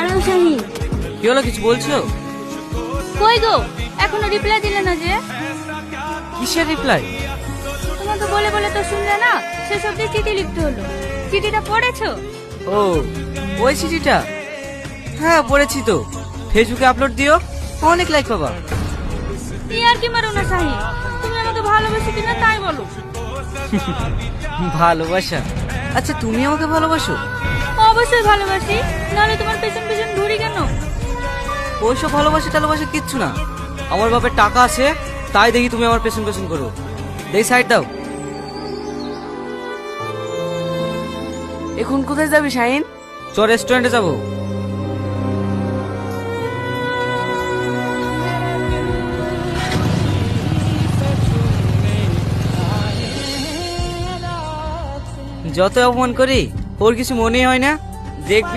Hello Shahin. কি হলো, কিছু বলছো? কই গো, এখনো রিপ্লাই দিলে না যে? কিসের রিপ্লাই? তোমাকে বলে বলে তো শুনলে না, সেসব দিয়ে চিঠি লিখতে হলো। চিঠিটা পড়েছো? ও, ওই চিঠিটা? হ্যাঁ পড়েছি তো। ফেসবুকে আপলোড দিও, অনেক লাইক পাবা। ই আর কি মারো না শাহিন, তুমি আমাকে ভালোবাসো কিনা তাই বলো। ভালোবাসা? আচ্ছা তুমি আমাকে ভালোবাসো? অবশ্যই ভালোবাসি, নাহলে তোমার পেছন পেছন ঘুরি কেন? ওইসব ভালোবাসা টালোবাসা কিচ্ছু না। আমার বাপের টাকা আছে, তাই দেখি তুমি আমার পেছন পেছন করো। দেখি সাইড দাও। এখন কোথায় যাবি শাহিন? চ রেস্টুরেন্টে যাবো। যত অপমান করি ওর কিছু মনেই হয় না, দেখবি।